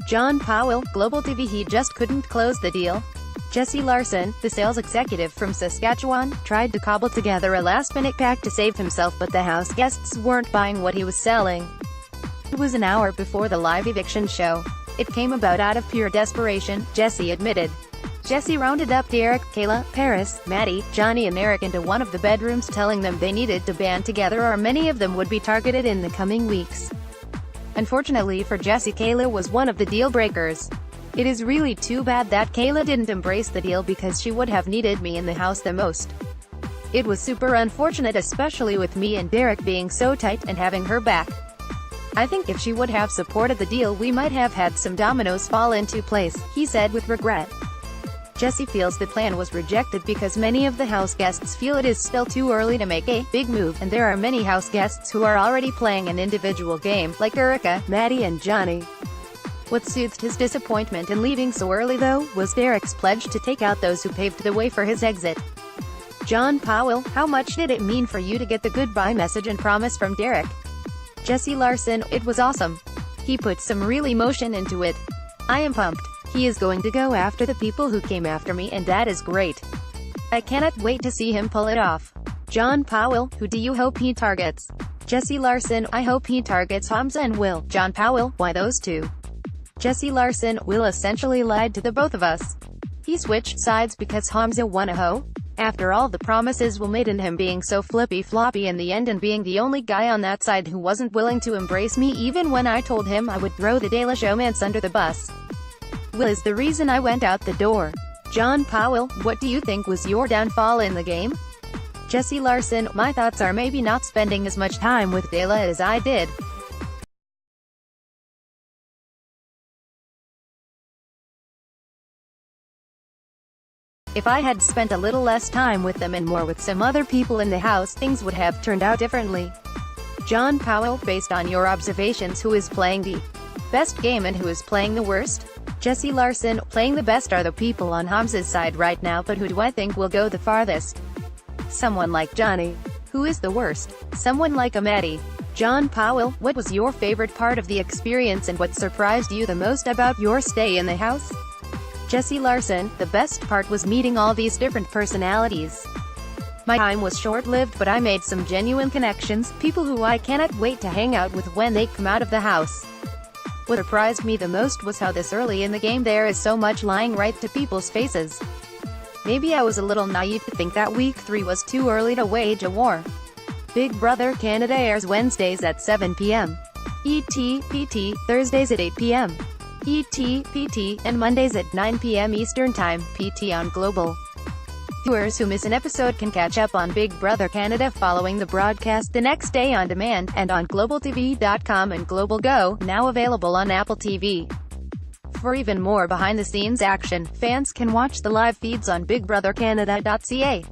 John Powell, GlobalTV He just couldn't close the deal. Jesse Larson, the sales executive from Saskatchewan, tried to cobble together a last-minute pact to save himself, but the house guests weren't buying what he was selling. It was an hour before the live eviction show. It came about out of pure desperation, Jesse admitted. Jesse rounded up Derek, Kayla, Paris, Maddie, Johnny and Eric into one of the bedrooms, telling them they needed to band together or many of them would be targeted in the coming weeks. Unfortunately for Jesse, Kayla was one of the deal breakers. It is really too bad that Kayla didn't embrace the deal because she would have needed me in the house the most. It was super unfortunate, especially with me and Derek being so tight and having her back. I think if she would have supported the deal we might have had some dominoes fall into place, he said with regret. Jesse feels the plan was rejected because many of the house guests feel it is still too early to make a big move, and there are many house guests who are already playing an individual game, like Erica, Maddie and Johnny. What soothed his disappointment in leaving so early though, was Derek's pledge to take out those who paved the way for his exit. John Powell, how much did it mean for you to get the goodbye message and promise from Derek? Jesse Larson, it was awesome. He put some real emotion into it. I am pumped. He is going to go after the people who came after me, and that is great. I cannot wait to see him pull it off. John Powell, who do you hope he targets? Jesse Larson, I hope he targets Hamza and Will. John Powell, why those two? Jesse Larson, Will essentially lied to the both of us. He switched sides because Hamza won a hoe. After all the promises Will made and him being so flippy-floppy in the end and being the only guy on that side who wasn't willing to embrace me even when I told him I would throw the Daily Showmance under the bus. Will is the reason I went out the door. John Powell, what do you think was your downfall in the game? Jesse Larson, my thoughts are maybe not spending as much time with Dela as I did. If I had spent a little less time with them and more with some other people in the house, things would have turned out differently. John Powell, based on your observations, who is playing the best game and who is playing the worst? Jesse Larson, playing the best are the people on Hamza's side right now, but who do I think will go the farthest? Someone like Johnny. Who is the worst? Someone like a Maddie. John Powell, what was your favorite part of the experience and what surprised you the most about your stay in the house? Jesse Larson, the best part was meeting all these different personalities. My time was short-lived, but I made some genuine connections, people who I cannot wait to hang out with when they come out of the house. What surprised me the most was how this early in the game there is so much lying right to people's faces. Maybe I was a little naive to think that Week 3 was too early to wage a war. Big Brother Canada airs Wednesdays at 7 p.m. ET/PT, Thursdays at 8 p.m. ET/PT, and Mondays at 9 p.m. Eastern Time, PT on Global. Viewers who miss an episode can catch up on Big Brother Canada following the broadcast the next day on demand, and on GlobalTV.com and Global Go, now available on Apple TV. For even more behind-the-scenes action, fans can watch the live feeds on BigBrotherCanada.ca.